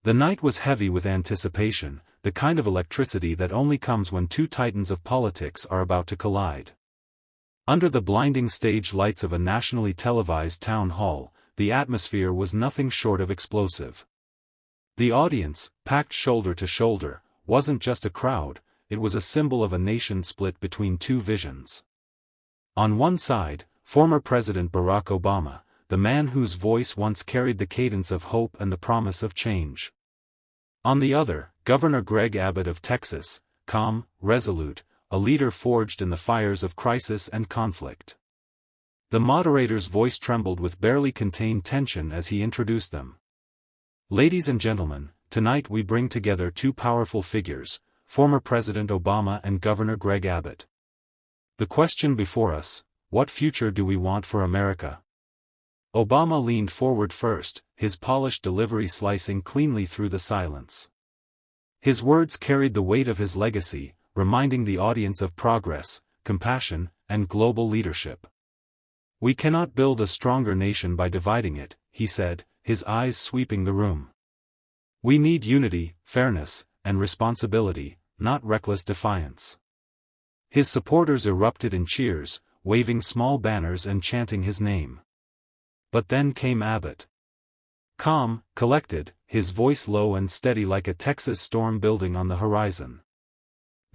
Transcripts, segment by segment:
The night was heavy with anticipation, the kind of electricity that only comes when two titans of politics are about to collide. Under the blinding stage lights of a nationally televised town hall, the atmosphere was nothing short of explosive. The audience, packed shoulder to shoulder, wasn't just a crowd, it was a symbol of a nation split between two visions. On one side, former President Barack Obama, the man whose voice once carried the cadence of hope and the promise of change. On the other, Governor Greg Abbott of Texas, calm, resolute, a leader forged in the fires of crisis and conflict. The moderator's voice trembled with barely contained tension as he introduced them. Ladies and gentlemen, tonight we bring together two powerful figures, former President Obama and Governor Greg Abbott. The question before us, what future do we want for America? Obama leaned forward first, his polished delivery slicing cleanly through the silence. His words carried the weight of his legacy, reminding the audience of progress, compassion, and global leadership. We cannot build a stronger nation by dividing it, he said, his eyes sweeping the room. We need unity, fairness, and responsibility, not reckless defiance. His supporters erupted in cheers, waving small banners and chanting his name. But then came Abbott. Calm, collected, his voice low and steady like a Texas storm building on the horizon.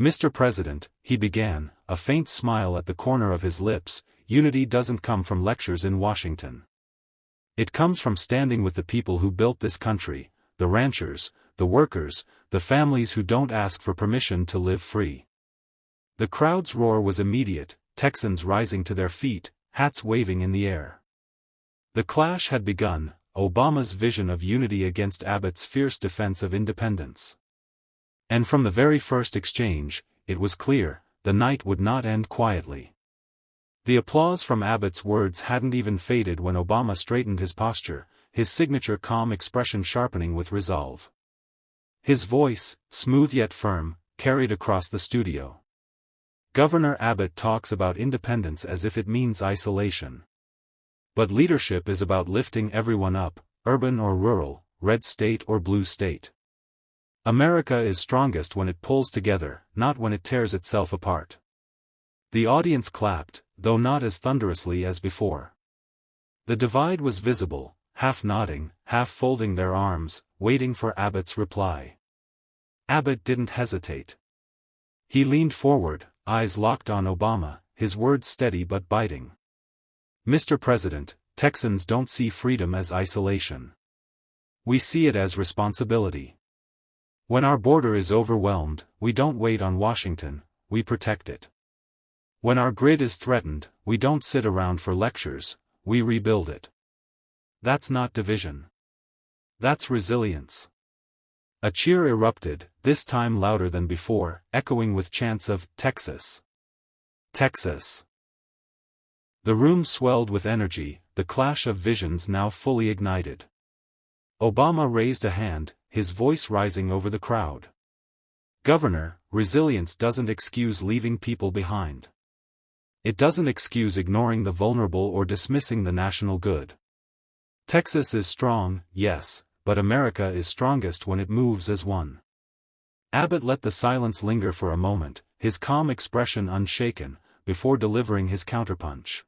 Mr. President, he began, a faint smile at the corner of his lips, unity doesn't come from lectures in Washington. It comes from standing with the people who built this country, the ranchers, the workers, the families who don't ask for permission to live free. The crowd's roar was immediate, Texans rising to their feet, hats waving in the air. The clash had begun, Obama's vision of unity against Abbott's fierce defense of independence. And from the very first exchange, it was clear, the night would not end quietly. The applause from Abbott's words hadn't even faded when Obama straightened his posture, his signature calm expression sharpening with resolve. His voice, smooth yet firm, carried across the studio. Governor Abbott talks about independence as if it means isolation. But leadership is about lifting everyone up, urban or rural, red state or blue state. America is strongest when it pulls together, not when it tears itself apart. The audience clapped, though not as thunderously as before. The divide was visible, half nodding, half folding their arms, waiting for Abbott's reply. Abbott didn't hesitate. He leaned forward, eyes locked on Obama, his words steady but biting. Mr. President, Texans don't see freedom as isolation. We see it as responsibility. When our border is overwhelmed, we don't wait on Washington, we protect it. When our grid is threatened, we don't sit around for lectures, we rebuild it. That's not division. That's resilience. A cheer erupted, this time louder than before, echoing with chants of, Texas. Texas. The room swelled with energy, the clash of visions now fully ignited. Obama raised a hand, his voice rising over the crowd. Governor, resilience doesn't excuse leaving people behind. It doesn't excuse ignoring the vulnerable or dismissing the national good. Texas is strong, yes, but America is strongest when it moves as one. Abbott let the silence linger for a moment, his calm expression unshaken, before delivering his counterpunch.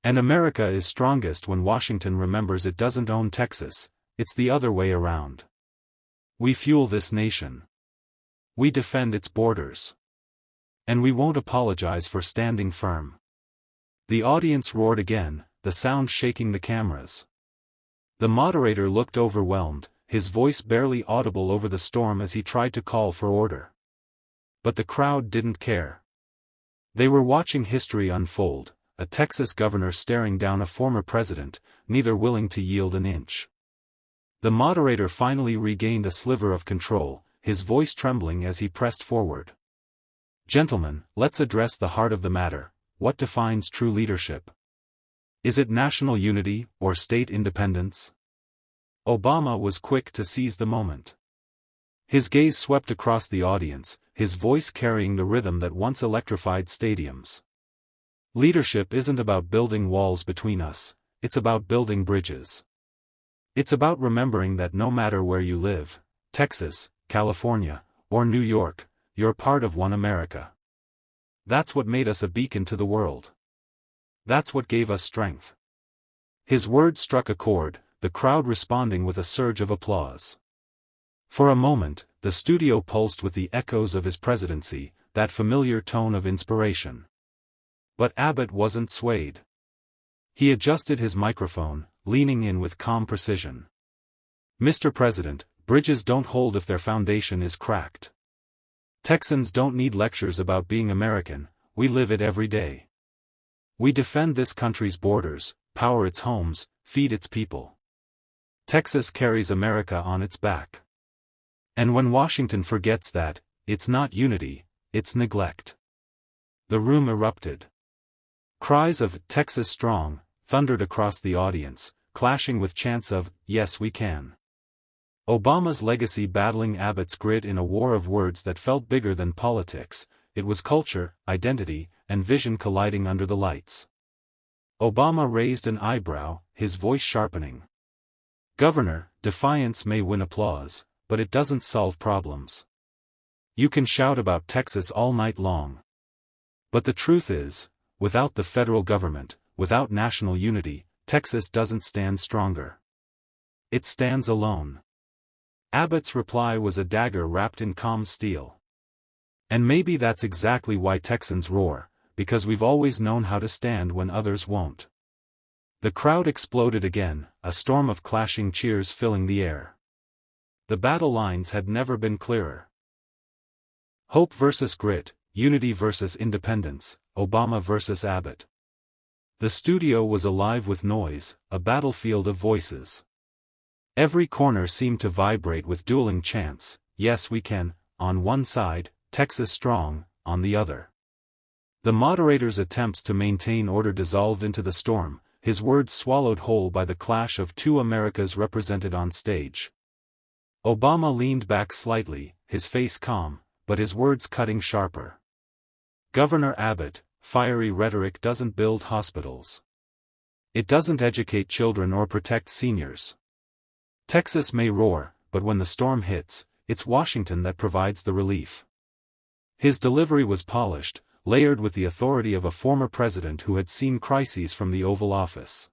And America is strongest when Washington remembers it doesn't own Texas, it's the other way around. We fuel this nation. We defend its borders. And we won't apologize for standing firm. The audience roared again, the sound shaking the cameras. The moderator looked overwhelmed, his voice barely audible over the storm as he tried to call for order. But the crowd didn't care. They were watching history unfold, a Texas governor staring down a former president, neither willing to yield an inch. The moderator finally regained a sliver of control, his voice trembling as he pressed forward. Gentlemen, let's address the heart of the matter. What defines true leadership? Is it national unity, or state independence? Obama was quick to seize the moment. His gaze swept across the audience, his voice carrying the rhythm that once electrified stadiums. Leadership isn't about building walls between us, it's about building bridges. It's about remembering that no matter where you live, Texas, California, or New York, you're part of one America. That's what made us a beacon to the world. That's what gave us strength. His words struck a chord, the crowd responding with a surge of applause. For a moment, the studio pulsed with the echoes of his presidency, that familiar tone of inspiration. But Abbott wasn't swayed. He adjusted his microphone, leaning in with calm precision. "Mr. President, bridges don't hold if their foundation is cracked. Texans don't need lectures about being American, we live it every day. We defend this country's borders, power its homes, feed its people. Texas carries America on its back. And when Washington forgets that, it's not unity, it's neglect." The room erupted. Cries of "Texas Strong" thundered across the audience, clashing with chants of "Yes we can." Obama's legacy battling Abbott's grit in a war of words that felt bigger than politics. It was culture, identity, and vision colliding under the lights. Obama raised an eyebrow, his voice sharpening. "Governor, defiance may win applause, but it doesn't solve problems. You can shout about Texas all night long. But the truth is, without the federal government, without national unity, Texas doesn't stand stronger. It stands alone." Abbott's reply was a dagger wrapped in calm steel. And maybe that's exactly why Texans roar, because we've always known how to stand when others won't. The crowd exploded again, a storm of clashing cheers filling the air. The battle lines had never been clearer. Hope versus grit, unity versus independence, Obama versus Abbott. The studio was alive with noise, a battlefield of voices. Every corner seemed to vibrate with dueling chants, "Yes we can," on one side, "Texas Strong," on the other. The moderator's attempts to maintain order dissolved into the storm, his words swallowed whole by the clash of two Americas represented on stage. Obama leaned back slightly, his face calm, but his words cutting sharper. "Governor Abbott, fiery rhetoric doesn't build hospitals. It doesn't educate children or protect seniors. Texas may roar, but when the storm hits, it's Washington that provides the relief." His delivery was polished, layered with the authority of a former president who had seen crises from the Oval Office.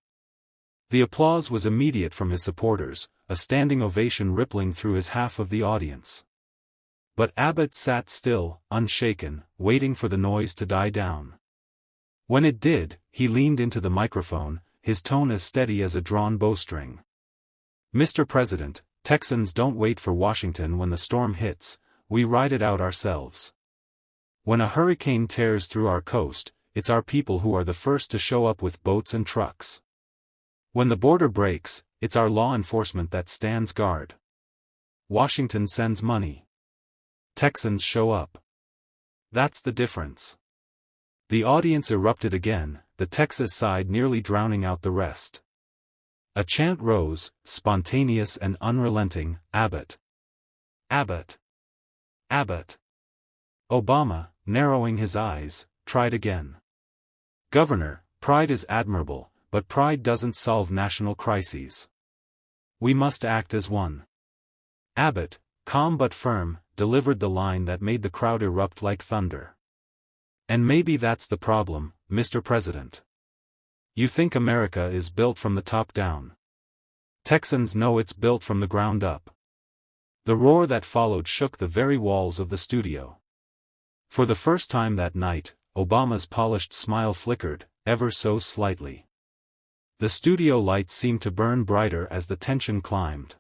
The applause was immediate from his supporters, a standing ovation rippling through his half of the audience. But Abbott sat still, unshaken, waiting for the noise to die down. When it did, he leaned into the microphone, his tone as steady as a drawn bowstring. "Mr. President, Texans don't wait for Washington when the storm hits, we ride it out ourselves. When a hurricane tears through our coast, it's our people who are the first to show up with boats and trucks. When the border breaks, it's our law enforcement that stands guard. Washington sends money. Texans show up. That's the difference." The audience erupted again, the Texas side nearly drowning out the rest. A chant rose, spontaneous and unrelenting, "Abbott! Abbott! Abbott!" Obama, narrowing his eyes, tried again. "Governor, pride is admirable, but pride doesn't solve national crises. We must act as one." Abbott, calm but firm, delivered the line that made the crowd erupt like thunder. "And maybe that's the problem, Mr. President. You think America is built from the top down. Texans know it's built from the ground up." The roar that followed shook the very walls of the studio. For the first time that night, Obama's polished smile flickered, ever so slightly. The studio lights seemed to burn brighter as the tension climbed.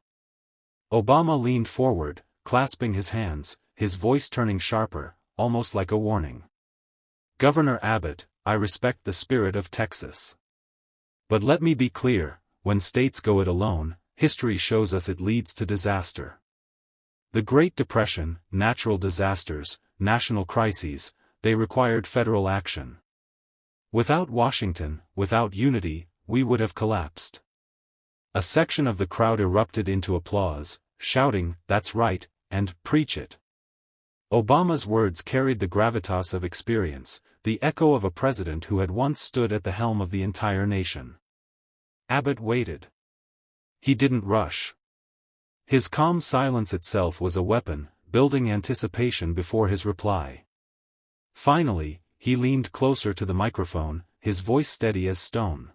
Obama leaned forward, clasping his hands, his voice turning sharper, almost like a warning. "Governor Abbott, I respect the spirit of Texas. But let me be clear, when states go it alone, history shows us it leads to disaster. The Great Depression, natural disasters, national crises, they required federal action. Without Washington, without unity, we would have collapsed." A section of the crowd erupted into applause, shouting, "That's right," and "Preach it." Obama's words carried the gravitas of experience, the echo of a president who had once stood at the helm of the entire nation. Abbott waited. He didn't rush. His calm silence itself was a weapon, building anticipation before his reply. Finally, he leaned closer to the microphone, his voice steady as stone.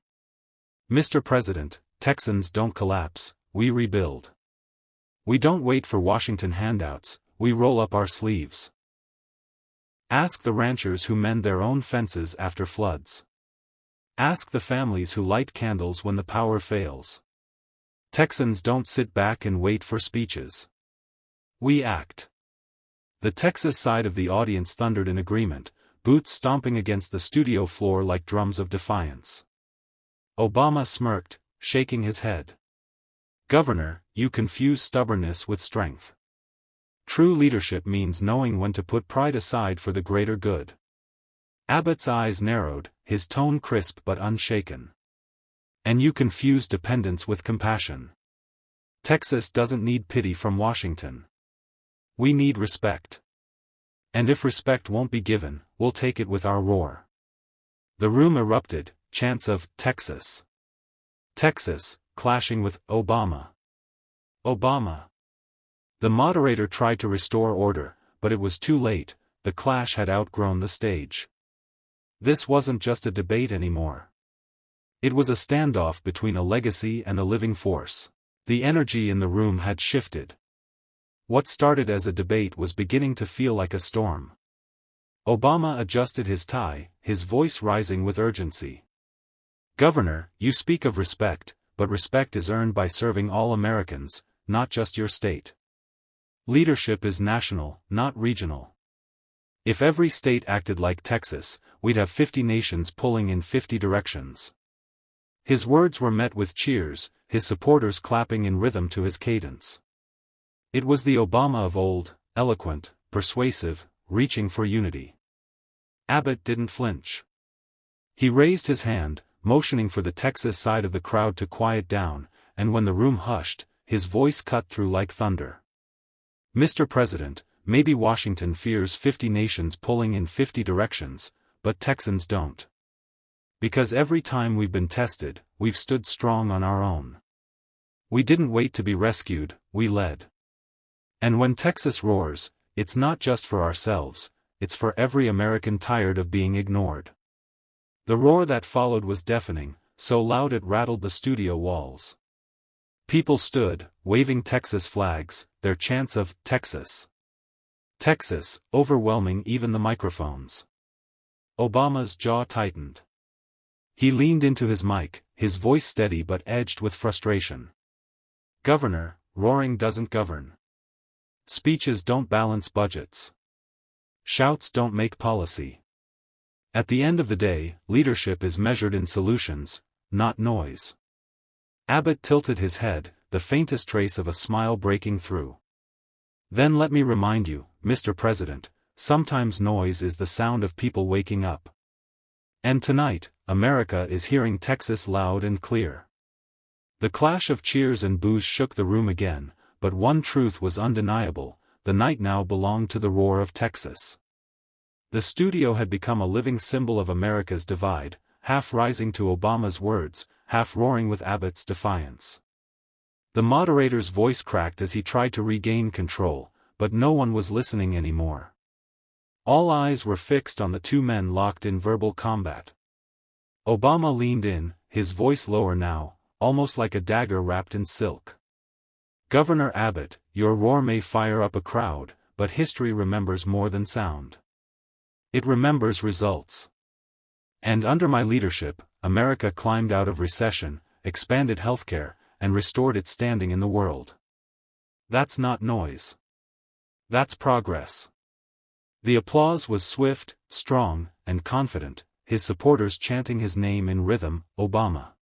"Mr. President, Texans don't collapse, we rebuild. We don't wait for Washington handouts, we roll up our sleeves. Ask the ranchers who mend their own fences after floods. Ask the families who light candles when the power fails. Texans don't sit back and wait for speeches. We act." The Texas side of the audience thundered in agreement, boots stomping against the studio floor like drums of defiance. Obama smirked, shaking his head. "Governor, you confuse stubbornness with strength. True leadership means knowing when to put pride aside for the greater good." Abbott's eyes narrowed, his tone crisp but unshaken. "And you confuse dependence with compassion. Texas doesn't need pity from Washington. We need respect. And if respect won't be given, we'll take it with our roar." The room erupted, chants of "Texas! Texas!" clashing with "Obama! Obama!" The moderator tried to restore order, but it was too late, the clash had outgrown the stage. This wasn't just a debate anymore. It was a standoff between a legacy and a living force. The energy in the room had shifted. What started as a debate was beginning to feel like a storm. Obama adjusted his tie, his voice rising with urgency. "Governor, you speak of respect, but respect is earned by serving all Americans, not just your state. Leadership is national, not regional. If every state acted like Texas, we'd have 50 nations pulling in 50 directions." His words were met with cheers, his supporters clapping in rhythm to his cadence. It was the Obama of old, eloquent, persuasive, reaching for unity. Abbott didn't flinch. He raised his hand, motioning for the Texas side of the crowd to quiet down, and when the room hushed, his voice cut through like thunder. "Mr. President, maybe Washington fears 50 nations pulling in 50 directions, but Texans don't. Because every time we've been tested, we've stood strong on our own. We didn't wait to be rescued, we led. And when Texas roars, it's not just for ourselves, it's for every American tired of being ignored." The roar that followed was deafening, so loud it rattled the studio walls. People stood, waving Texas flags, their chants of "Texas! Texas!" overwhelming even the microphones. Obama's jaw tightened. He leaned into his mic, his voice steady but edged with frustration. "Governor, roaring doesn't govern. Speeches don't balance budgets. Shouts don't make policy. At the end of the day, leadership is measured in solutions, not noise." Abbott tilted his head, the faintest trace of a smile breaking through. "Then let me remind you, Mr. President, sometimes noise is the sound of people waking up. And tonight, America is hearing Texas loud and clear." The clash of cheers and boos shook the room again, but one truth was undeniable, the night now belonged to the roar of Texas. The studio had become a living symbol of America's divide, half rising to Obama's words, half roaring with Abbott's defiance. The moderator's voice cracked as he tried to regain control, but no one was listening anymore. All eyes were fixed on the two men locked in verbal combat. Obama leaned in, his voice lower now, almost like a dagger wrapped in silk. "Governor Abbott, your roar may fire up a crowd, but history remembers more than sound. It remembers results. And under my leadership, America climbed out of recession, expanded healthcare, and restored its standing in the world. That's not noise. That's progress." The applause was swift, strong, and confident, his supporters chanting his name in rhythm, "Obama!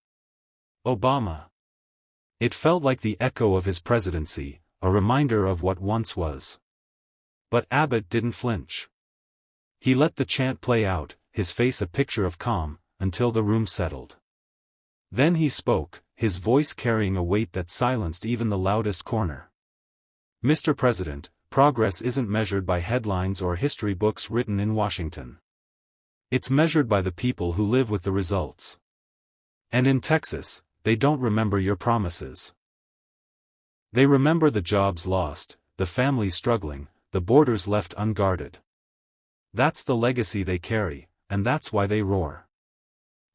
Obama!" It felt like the echo of his presidency, a reminder of what once was. But Abbott didn't flinch. He let the chant play out, his face a picture of calm, until the room settled. Then he spoke, his voice carrying a weight that silenced even the loudest corner. "Mr. President, progress isn't measured by headlines or history books written in Washington. It's measured by the people who live with the results. And in Texas, they don't remember your promises. They remember the jobs lost, the families struggling, the borders left unguarded. That's the legacy they carry, and that's why they roar.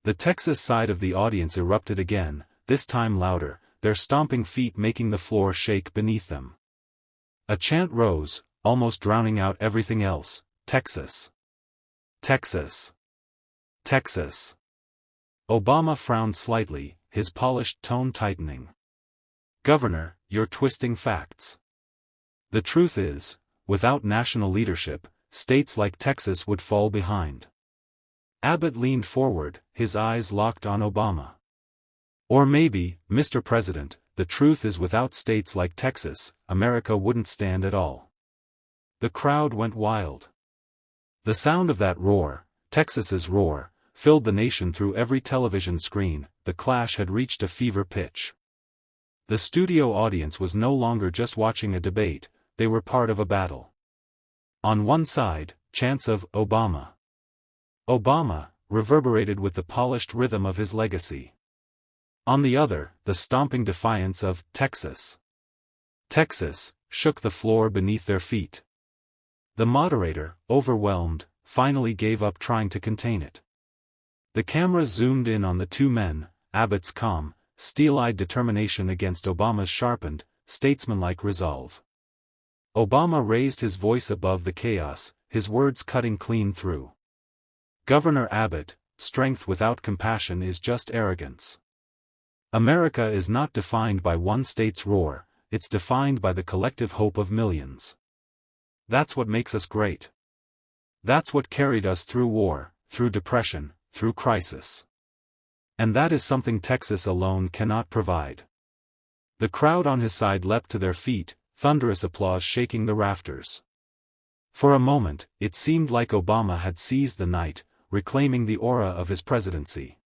The Texas side of the audience erupted again, this time louder, their stomping feet making the floor shake beneath them. A chant rose, almost drowning out everything else: Texas. Texas. Texas. Obama frowned slightly, his polished tone tightening. Governor, you're twisting facts. The truth is, without national leadership, states like Texas would fall behind. Abbott leaned forward, his eyes locked on Obama. Or maybe, Mr. President, the truth is without states like Texas, America wouldn't stand at all. The crowd went wild. The sound of that roar, Texas's roar, filled the nation through every television screen. The clash had reached a fever pitch. The studio audience was no longer just watching a debate, they were part of a battle. On one side, chants of Obama. Obama reverberated with the polished rhythm of his legacy. On the other, the stomping defiance of Texas. Texas shook the floor beneath their feet. The moderator, overwhelmed, finally gave up trying to contain it. The camera zoomed in on the two men, Abbott's calm, steel-eyed determination against Obama's sharpened, statesmanlike resolve. Obama raised his voice above the chaos, his words cutting clean through. Governor Abbott, strength without compassion is just arrogance. America is not defined by one state's roar, it's defined by the collective hope of millions. That's what makes us great. That's what carried us through war, through depression, through crisis. And that is something Texas alone cannot provide. The crowd on his side leapt to their feet, thunderous applause shaking the rafters. For a moment, it seemed like Obama had seized the night, reclaiming the aura of his presidency.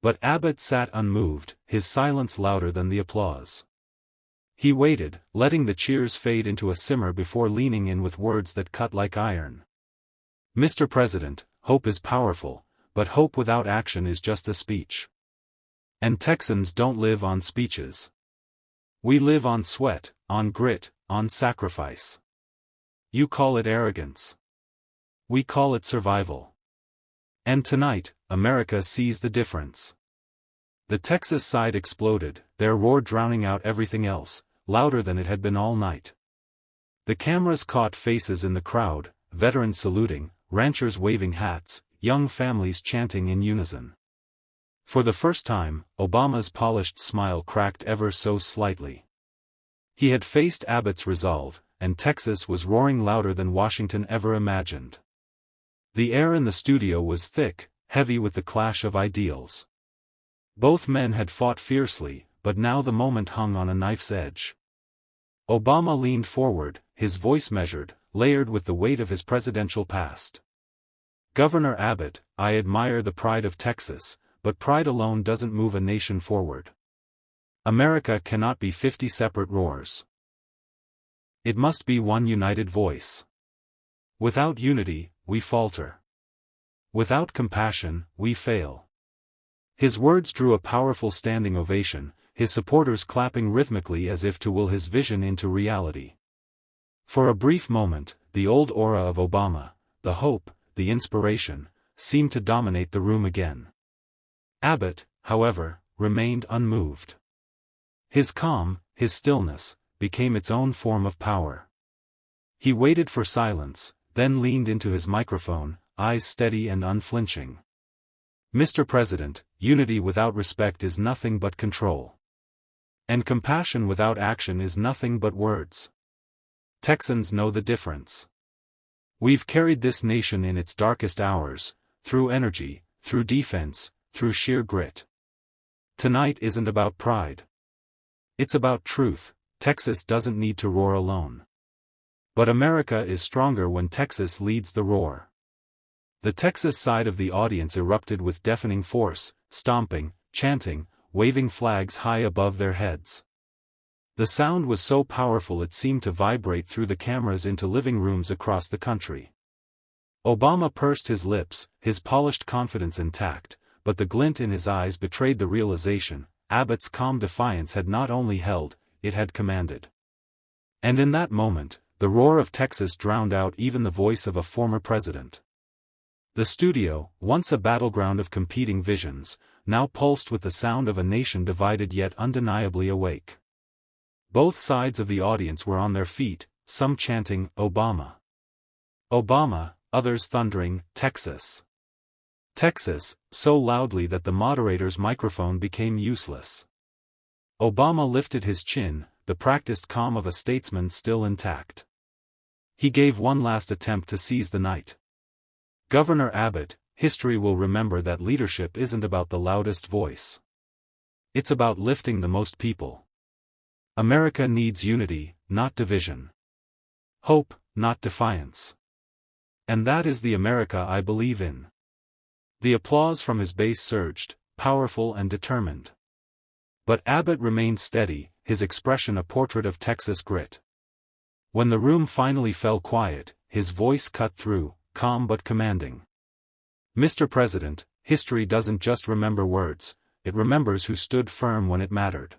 But Abbott sat unmoved, his silence louder than the applause. He waited, letting the cheers fade into a simmer before leaning in with words that cut like iron. Mr. President, hope is powerful, but hope without action is just a speech. And Texans don't live on speeches. We live on sweat, on grit, on sacrifice. You call it arrogance. We call it survival. And tonight, America sees the difference. The Texas side exploded, their roar drowning out everything else, louder than it had been all night. The cameras caught faces in the crowd, veterans saluting, ranchers waving hats, young families chanting in unison. For the first time, Obama's polished smile cracked ever so slightly. He had faced Abbott's resolve, and Texas was roaring louder than Washington ever imagined. The air in the studio was thick, heavy with the clash of ideals. Both men had fought fiercely, but now the moment hung on a knife's edge. Obama leaned forward, his voice measured, layered with the weight of his presidential past. Governor Abbott, I admire the pride of Texas, but pride alone doesn't move a nation forward. America cannot be 50 separate roars. It must be one united voice. Without unity, we falter. Without compassion, we fail. His words drew a powerful standing ovation, his supporters clapping rhythmically as if to will his vision into reality. For a brief moment, the old aura of Obama, the hope, the inspiration, seemed to dominate the room again. Abbott, however, remained unmoved. His calm, his stillness, became its own form of power. He waited for silence, then leaned into his microphone, eyes steady and unflinching. Mr. President, unity without respect is nothing but control. And compassion without action is nothing but words. Texans know the difference. We've carried this nation in its darkest hours, through energy, through defense, through sheer grit. Tonight isn't about pride. It's about truth. Texas doesn't need to roar alone. But America is stronger when Texas leads the roar. The Texas side of the audience erupted with deafening force, stomping, chanting, waving flags high above their heads. The sound was so powerful it seemed to vibrate through the cameras into living rooms across the country. Obama pursed his lips, his polished confidence intact, but the glint in his eyes betrayed the realization, Abbott's calm defiance had not only held, it had commanded. And in that moment, the roar of Texas drowned out even the voice of a former president. The studio, once a battleground of competing visions, now pulsed with the sound of a nation divided yet undeniably awake. Both sides of the audience were on their feet, some chanting, "Obama. Obama," others thundering, "Texas. Texas," so loudly that the moderator's microphone became useless. Obama lifted his chin, the practiced calm of a statesman still intact. He gave one last attempt to seize the night. "Governor Abbott, history will remember that leadership isn't about the loudest voice. It's about lifting the most people. America needs unity, not division. Hope, not defiance. And that is the America I believe in." The applause from his base surged, powerful and determined. But Abbott remained steady, his expression a portrait of Texas grit. When the room finally fell quiet, his voice cut through, calm but commanding. "Mr. President, history doesn't just remember words, it remembers who stood firm when it mattered.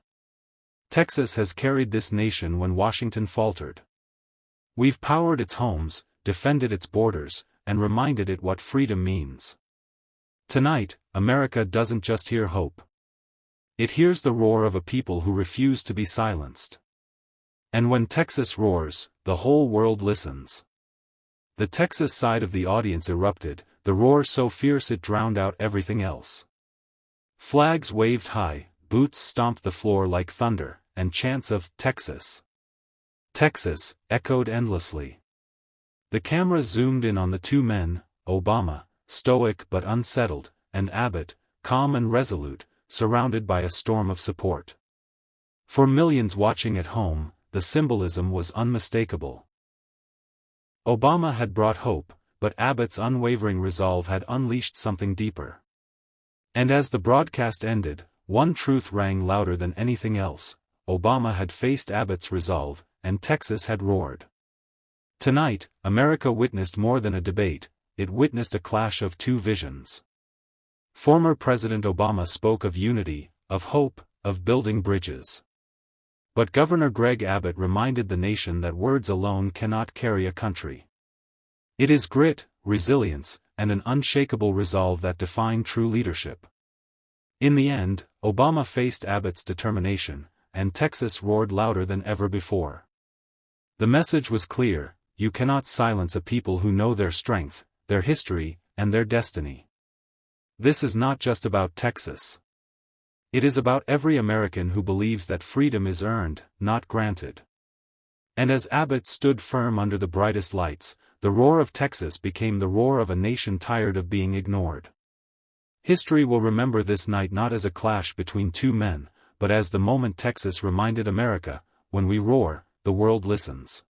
Texas has carried this nation when Washington faltered. We've powered its homes, defended its borders, and reminded it what freedom means. Tonight, America doesn't just hear hope. It hears the roar of a people who refuse to be silenced. And when Texas roars, the whole world listens." The Texas side of the audience erupted, the roar so fierce it drowned out everything else. Flags waved high, boots stomped the floor like thunder, and chants of "Texas. Texas" echoed endlessly. The camera zoomed in on the two men, Obama, stoic but unsettled, and Abbott, calm and resolute, surrounded by a storm of support. For millions watching at home, the symbolism was unmistakable. Obama had brought hope, but Abbott's unwavering resolve had unleashed something deeper. And as the broadcast ended, one truth rang louder than anything else: Obama had faced Abbott's resolve, and Texas had roared. Tonight, America witnessed more than a debate, it witnessed a clash of two visions. Former President Obama spoke of unity, of hope, of building bridges. But Governor Greg Abbott reminded the nation that words alone cannot carry a country. It is grit, resilience, and an unshakable resolve that define true leadership. In the end, Obama faced Abbott's determination, and Texas roared louder than ever before. The message was clear: you cannot silence a people who know their strength, their history, and their destiny. This is not just about Texas. It is about every American who believes that freedom is earned, not granted. And as Abbott stood firm under the brightest lights, the roar of Texas became the roar of a nation tired of being ignored. History will remember this night not as a clash between two men, but as the moment Texas reminded America, when we roar, the world listens.